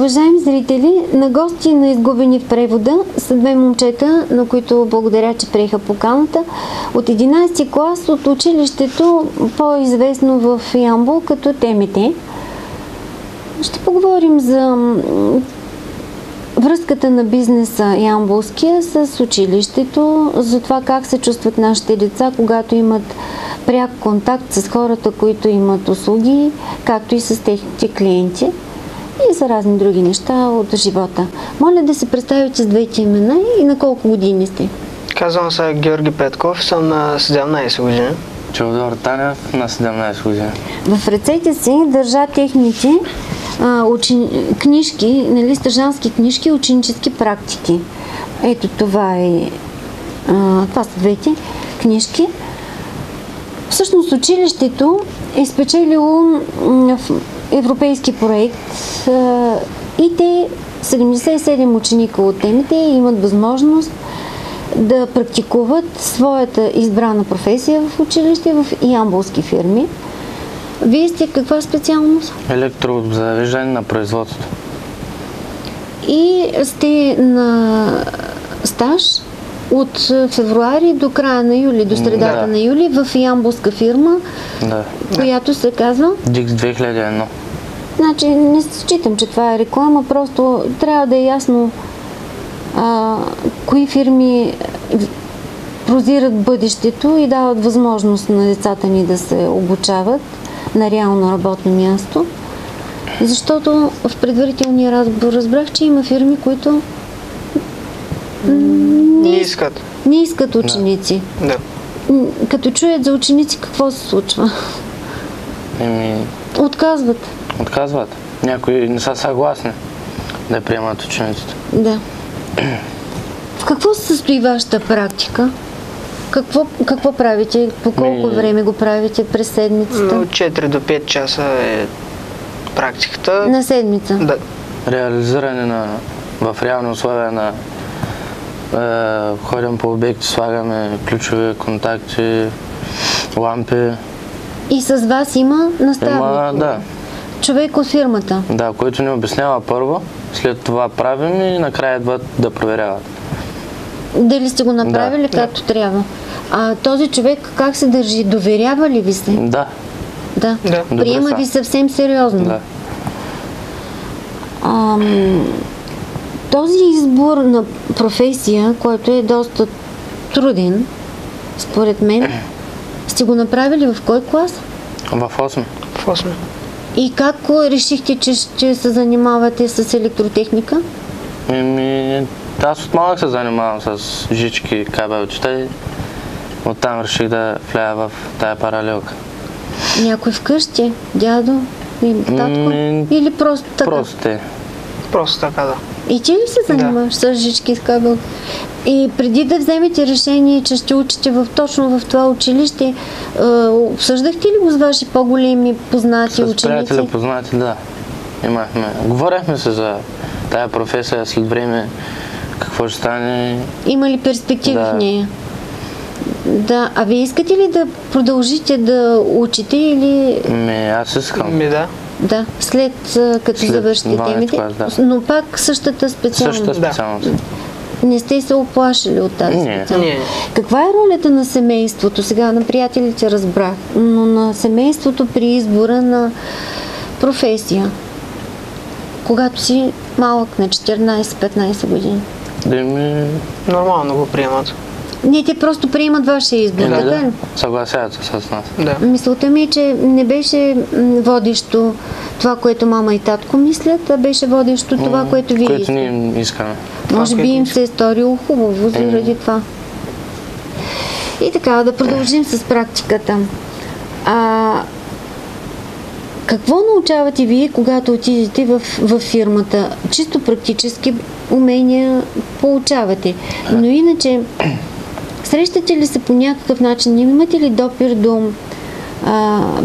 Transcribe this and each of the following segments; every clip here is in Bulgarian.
Уважаеми зрители, на гости на Изгубени в превода са две момчета, на които благодаря, че приеха поканата. От 11 клас от училището, по-известно в Ямбол като ТМТ. Ще поговорим за връзката на бизнеса ямболския с училището, за това как се чувстват нашите деца, когато имат пряк контакт с хората, които имат услуги, както и с техните клиенти и за разни други неща от живота. Моля да се представите с двете имена и на колко години сте? Казвам се Георги Петков, съм на 17 години. Чавдар Танев, на 17 години. В ръцете си държа техните книжки, нали, стажански книжки, ученически практики. Ето това това са двете книжки. Всъщност училището е спечелило европейски проект и те, 77 ученика от темите, имат възможност да практикуват своята избрана професия в училище в ямболски фирми. Вие сте каква специалност? Електрообзавеждане на производството. И сте на стаж от февруари до края на юли, до средата на юли в ямболска фирма, която се казва? Dix 2001. Значи не считам, че това е реклама, просто трябва да е ясно кои фирми прозират бъдещето и дават възможност на децата ни да се обучават на реално работно място. Защото в предварителния разговор разбрах, че има фирми, които не искат ученици. Да. Като чуят за ученици, какво се случва? Отказват. Отказват. Някои не са съгласни да приемат учениците. Да. В какво се състои вашата практика? Какво правите? По колко време го правите през седмицата? От 4 до 5 часа е практиката. На седмица? Да. Реализиране в реални условия ходим по обекти, слагаме ключови контакти, лампи. И с вас има наставник? Да. Човек от фирмата? Да, който ни обяснява първо, след това правим и накрая идват да проверяват. Дали сте го направили както трябва? А този човек как се държи? Доверява ли ви се? Да. Да. Приема ви съвсем сериозно? Да. Този избор на професия, който е доста труден, според мен, сте го направили в кой клас? В 8. В 8. И как решихте, че ще се занимавате с електротехника? Аз от малък се занимавам с жички, кабелчета и оттам реших да вляза в тая паралелка. Някой вкъщи? Дядо? Татко? Или просто така? Просто така, да. И ти ли се занимаваш с жички и с кабел? И преди да вземете решение, че ще учите точно в това училище, обсъждахте ли го с ваши по-големи познати ученици? С приятели познати, да. Говорихме се за тая професия след време, какво ще стане. Има ли перспективи в нея? Да. А вие искате ли да продължите да учите или... Аз искам. Да, след като завършите темите, но пак същата специалност. Същата специалност. Не сте се оплашили от тази специалност? Не. Каква е ролята на семейството? Сега на приятелите разбрах, но на семейството при избора на професия, когато си малък, на 14-15 години? Нормално го приемат. Не, те просто приемат вашия избор, така ли? Съгласяват се с нас. Да. Мисълта ми е, че не беше водещо това, което мама и татко мислят, а беше водещо това, което вие искате. Което ние искаме. Може би им се е сторило хубаво заради това. И така, да продължим с практиката. Какво научавате вие, когато отидете в фирмата? Чисто практически умения получавате. Но иначе, срещате ли се по някакъв начин? Имате ли допир до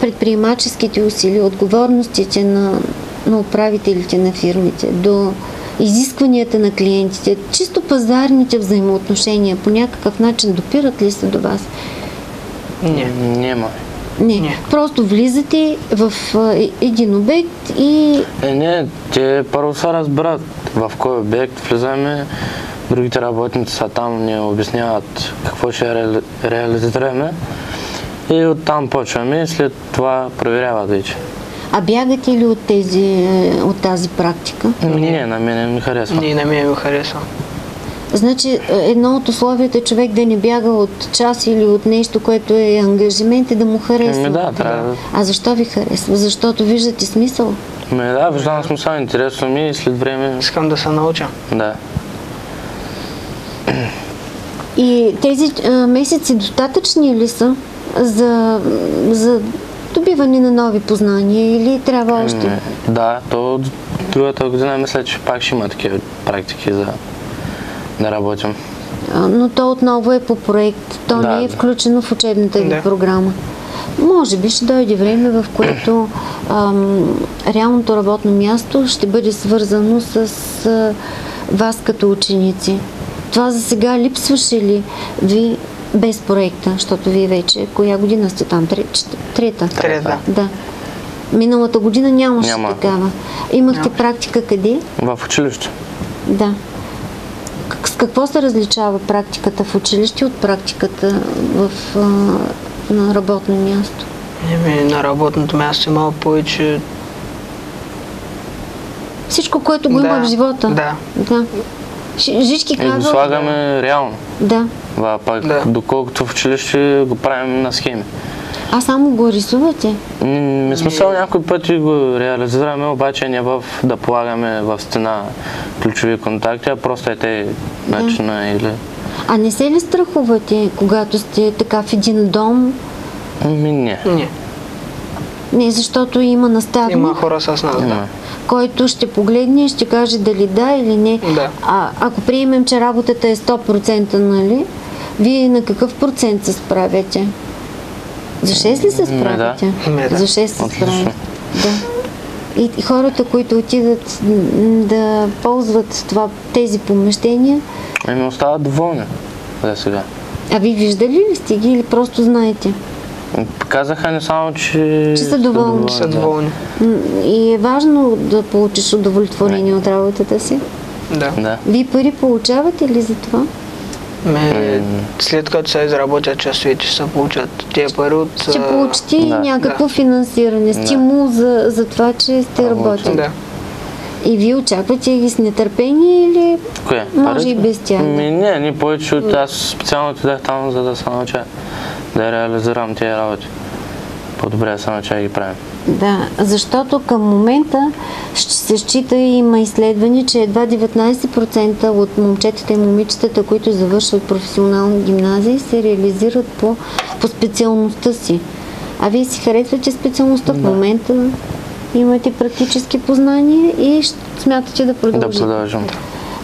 предприемаческите усилия, отговорностите на управителите на фирмите, до изискванията на клиентите, чисто пазарните взаимоотношения по някакъв начин допират ли се до вас? Няма. Не. Просто влизате в един обект и... Не, те първо се разбират в кой обект влизаме, другите работници са там, ни обясняват какво ще реализираме и оттам почваме, след това проверяват вече. А бягате ли от тази практика? Не, на мен ми харесва. Не, на мен ми харесва. Значи, едно от условията е човек да не бяга от час или от нещо, което е ангажимент, и да му харесва. Да, трябва. А защо ви харесва? Защото виждате смисъл? Да, виждам смисъл, интересно ми и след време... Искам да се науча. Да. И тези месеци достатъчни ли са за добиване на нови познания или трябва още? Да, то другата година мисля, че пак ще има такива практики за да работим. Но то отново е по проект, то не е включено в учебната ви програма. Може би ще дойде време, в което реалното работно място ще бъде свързано с вас като ученици. Това за сега липсваше ли ви без проекта, защото вие вече коя година сте там? Трета? Трета. Да. Миналата година нямаше такава. Имахте практика къде? В училище. Да. С какво се различава практиката в училище от практиката на работно място? На работното място има повече... Всичко, което го има в живота. Да. Жички казва... И го слагаме реално. Да. Пак, доколкото в училище го правим на схеми. А само го рисувате? Смисъл някои пъти го реализираме, обаче не да полагаме в стена ключови контакти, а просто е те начина или... А не се ли страхувате, когато сте така в един дом? Не. Не, защото има наставник. Има хора с нас, който ще погледне и ще каже дали да или не. Да. Ако приемем, че работата е 100%, нали, вие на какъв процент се справяте? За 6 ли се справяте? За 6 се справяте. Да. И хората, които отидат да ползват тези помещения... остават доволни за сега. А вие виждали ли сте ги или просто знаете? Казаха не само, че са доволни. И е важно да получиш удовлетворение от работата си? Да. Вие пари получавате ли за това? След като се изработят часовете, ще се получат тези пари от... Ще получите и някакво финансиране, стимул за това, че сте работили. Да. И вие очаквате ги с нетърпение или може и без тях? Не повече от аз специално отидах там, за да се науча да реализирам тези работи. По-добре да се науча да ги правим. Да, защото към момента се счита и има изследване, че едва 19% от момчетата и момичетата, които завършват професионални гимназии, се реализират по специалността си. А вие си харесвате специалността в момента, имате практически познания и смятате да продължите.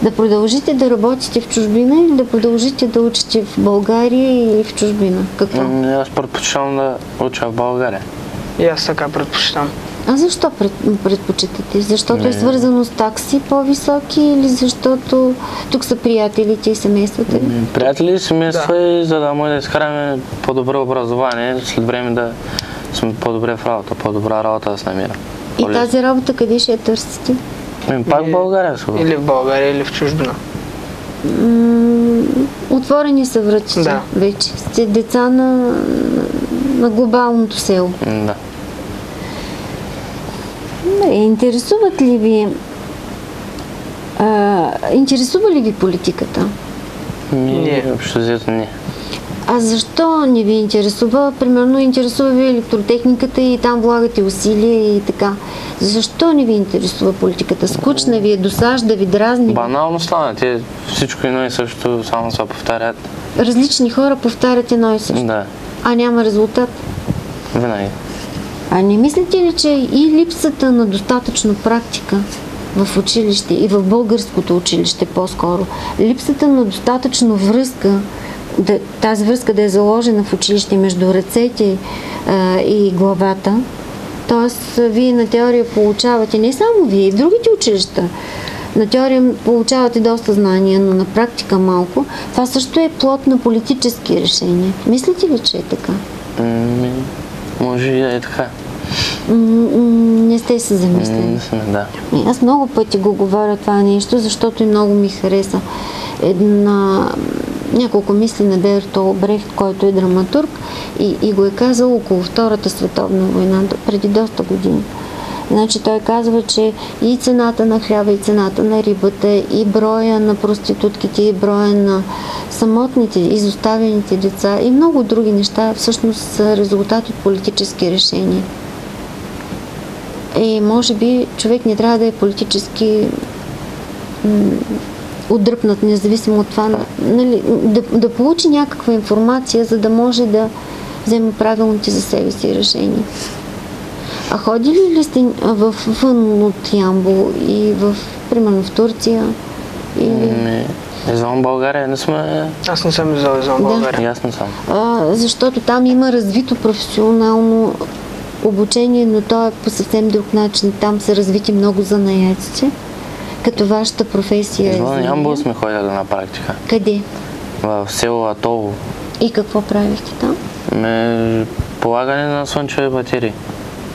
Да продължите да работите в чужбина или да продължите да учите в България или в чужбина? Какво? Аз предпочитам да уча в България. И аз така предпочитам. А защо предпочитате? Защото е свързано с такси по-високи или защото тук са приятелите и семействата ли? Приятели и семейства и за да може да изкараме по-добро образование, след време да сме по-добре в работа, по-добра работа да се намира. И тази работа къде ще я търсите? Пак в България. Или в България, или в чужбина. Отворени са вратите вече. Сте деца на глобалното село. Да. Интересуват ли ви интересува ли ви политиката? Не, общо взето не. А защо не ви интересува? Примерно интересува ви електротехниката и там влагате усилия и така. Защо не ви интересува политиката? Скучна ви е, досажда ви, дразни? Банално стана. Те всичко едно и също само се повтарят. Различни хора повтарят едно и също? Да. А няма резултат? Винаги. А не мислите ли, че и липсата на достатъчно практика в училище и в българското училище по-скоро, липсата на достатъчно връзка, тази връзка да е заложена в училище между ръцете и главата, т.е. вие на теория получавате, не само вие, и в другите училища, на теория получавате доста знания, но на практика малко, това също е плод на политически решения. Мислите ли, че е така? Може и да е така. Не сте се замислили? Не сме, да. Аз много пъти го говоря това нещо, защото и много ми хареса. Няколко мисли на Бертол Брехт, който е драматург, и го е казал около Втората световна война, преди доста години. Значи той казва, че и цената на хляба, и цената на рибата, и броя на проститутките, и броя на самотните, изоставените деца и много други неща всъщност са резултат от политически решения. И може би човек не трябва да е политически отдръпнат, независимо от това, нали, да получи някаква информация, за да може да вземе правилните за себе си решения. А ходили ли сте вън от Ямбол и примерно в Турция? Извън България не сме... Аз не съм извън България. И аз не съм. Защото там има развито професионално обучение, но то е по съвсем друг начин. Там са развити много занаяците, като вашата професия. Извън Ямбол сме ходили на практика. Къде? В село Атолово. И какво правихте там? Полагане на слънчеви батерии.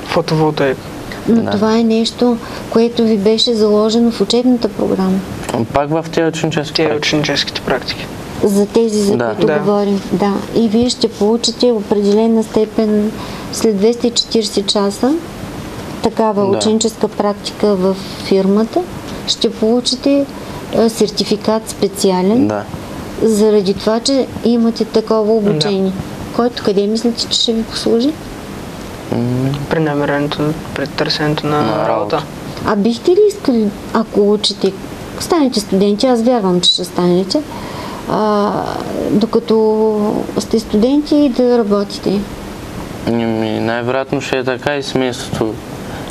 Фотоволтаик. Но това е нещо, което ви беше заложено в учебната програма. Пак в тези ученическите практики. За тези, за които говорим. Да. И вие ще получите определена степен след 240 часа такава ученическа практика в фирмата. Ще получите сертификат специален, заради това, че имате такова обучение. Който къде мислите, че ще ви послужи? При намирането, при търсенето на работа. А бихте ли искали, ако учите, станете студенти, аз вярвам, че ще станете, докато сте студенти, да работите? Най-вероятно ще е така и семейството,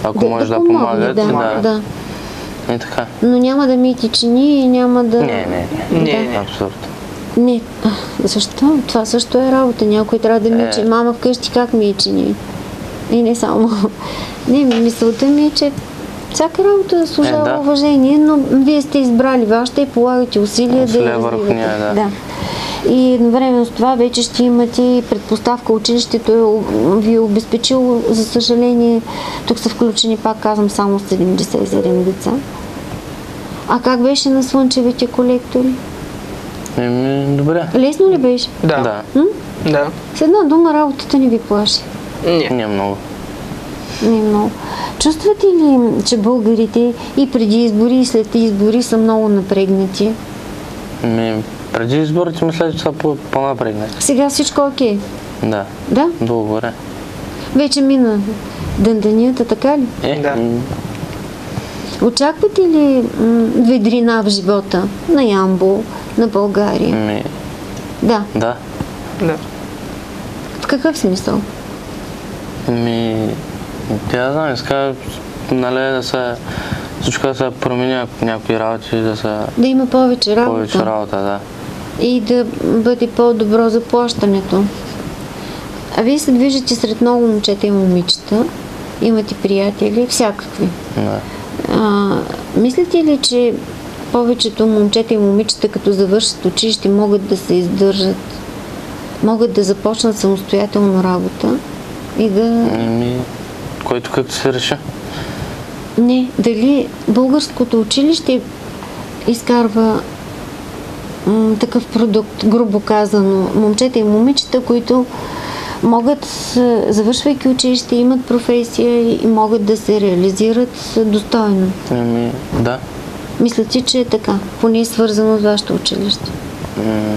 ако може да помагат. Да. И така. Но няма да миете чини и няма да... Не. Абсолютно. Не. Защо? Това също е работа. Някой трябва да миче. Мама вкъщи как мие чини? И не само. Не, мисълта ми е, че всяка работа заслужава уважение, но вие сте избрали вашата и полагате усилия да я развивате. Да. И едновременно с това вече ще имате предпоставка. Училището ви е обезпечило, за съжаление, тук са включени, пак казвам, само 77 деца. А как беше на слънчевите колектори? Добре. Лесно ли беше? Да. С една дума работата не ви плаши? Не много. Не много. Чувствате ли, че българите и преди избори, и след избори са много напрегнати? Преди изборите мисля, че са по-напрегнати. Сега всичко окей? Да. Да? Добре. Вече мина дънданията, така ли? Да. Очаквате ли ведрина в живота на Ямбол, на България? Да. В какъв смисъл? Тя знам, иска, нали, всичко да се промени някои работи, да има повече работа. Повече работа, да. И да бъде по-добро заплащането. А вие се движите сред много момчета и момичета, имате приятели, всякакви. Мислите ли, че повечето момчета и момичета, като завършат училище, могат да се издържат, могат да започнат самостоятелно работа и да... Който както се реши. Не, дали българското училище изкарва такъв продукт, грубо казано, момчета и момичета, които могат, завършвайки училище, имат професия и могат да се реализират достойно. Да. Мислите, че е така, поне е свързано с вашето училище.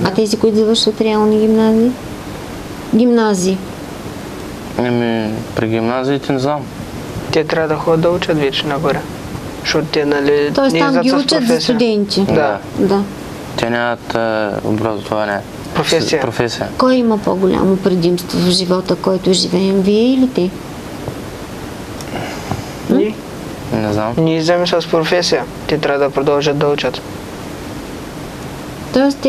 А тези, които завършват реални гимназии? При гимназиите не знам. Те трябва да ходят да учат вече нагоре. Защото те, нали, тоест там ги учат за студенти. Да. Те нямат образование. Професия. Кой има по-голямо предимство в живота, който живеем? Вие или те? Не знам. Ние вземем с професия. Те трябва да продължат да учат. Тоест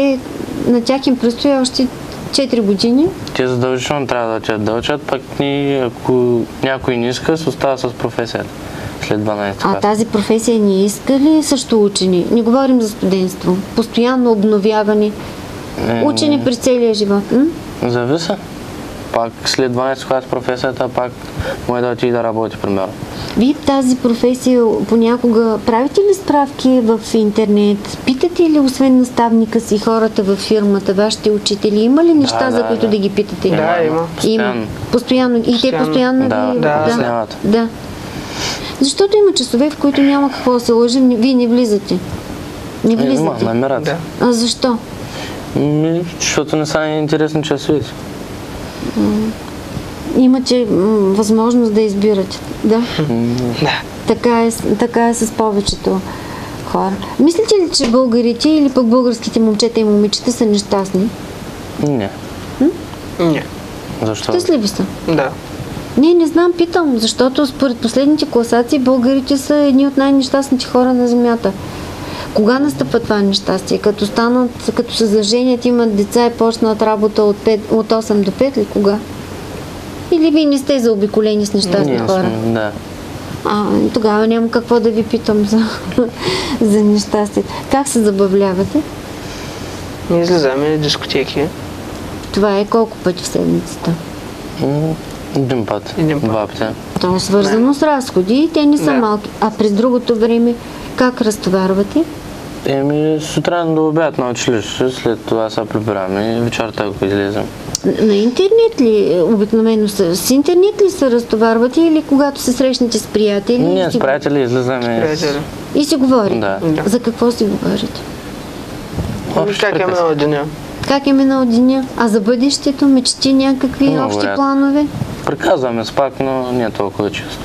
на тях им предстои още 4 години? Те задължително трябва да учат, пък ако някой не иска, се остава с професията след 12 клас. А тази професия не иска ли също учени? Не говорим за студентство. Постоянно обновяване. Учене през целия живот. Зависа. пак след 12 клас професията, пак може да отиде да работи, примерно. Вие тази професия понякога правите ли справки в интернет? Питате ли, освен наставника си, хората във фирмата, вашите учители? Има ли неща, за които да ги питате? Да, има. Постоянно. Постоянно. И те постоянно ви... обясняват. Да. Защото има часове, в които няма какво да се лъжи, вие не влизате. Не влизате. Намерят. Да. А защо? Защото не са интересни часовете. Имате възможност да избирате. Да. Да. Така е с повечето хора. Мислите ли, че българите или пък българските момчета и момичета са нещастни? Не. Не. Защо? Щастливи са. Да. Не знам, питам, защото според последните класации българите са едни от най-нещастните хора на земята. Кога настъпва това нещастие? Като се заженят, имат деца и почнат работа от 8 до 5 или кога? Или вие не сте заобиколени с нещастни хора? Да. Тогава няма какво да ви питам за нещастие. Как се забавлявате? Ние излизаме в дискотеки. Това е колко пъти в седмицата? Един път. Два пъти. То е свързано с разходи, те не са малки. А през другото време как разтоварвате? Сутрин до обяд на училище, след това се прибираме и вечерта, ако излезем. На интернет ли обикновено с интернет ли се разтоварвате или когато се срещнете с приятели? Ние с приятели излизаме. Приятели. И си говорите? Да. За какво си говорите? Как е минал деня? Как е минал деня? А за бъдещето, мечти, някакви общи планове? Приказваме с пак, но не толкова често.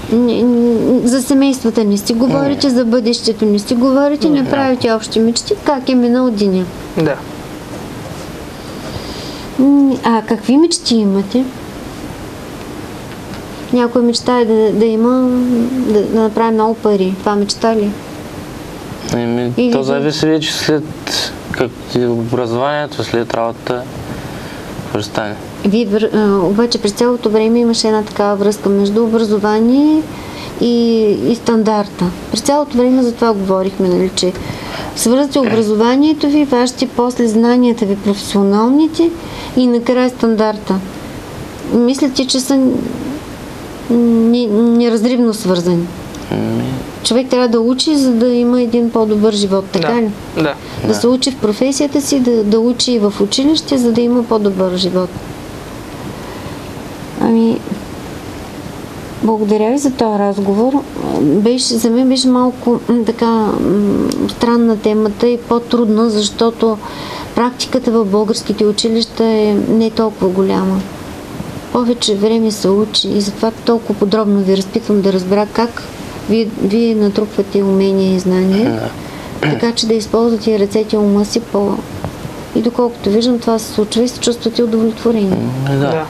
За семействата не си говорите, за бъдещето не си говорите, не правите общи мечти. Как е минал деня? Да. А какви мечти имате? Някой мечта е да направи много пари. Това мечта ли? То зависи вече след образованието, след работата. Престане. Обаче през цялото време имаше една такава връзка между образование и стандарта. През цялото време за това говорихме, нали, че свързвате образованието ви, вашите после знанията ви, професионалните и накрая стандарта. Мислите, че са неразривно свързани? Човек трябва да учи, за да има един по-добър живот, така ли? Да. Да се учи в професията си, да учи и в училище, за да има по-добър живот. Благодаря ви за този разговор. За мен беше малко така странна темата и по-трудна, защото практиката в българските училища е не толкова голяма. Повече време се учи и затова толкова подробно ви разпитвам да разбера как вие натрупвате умения и знания, така че да използвате ръцете и ума си и доколкото виждам, това се случва и се чувствате удовлетворени. Да.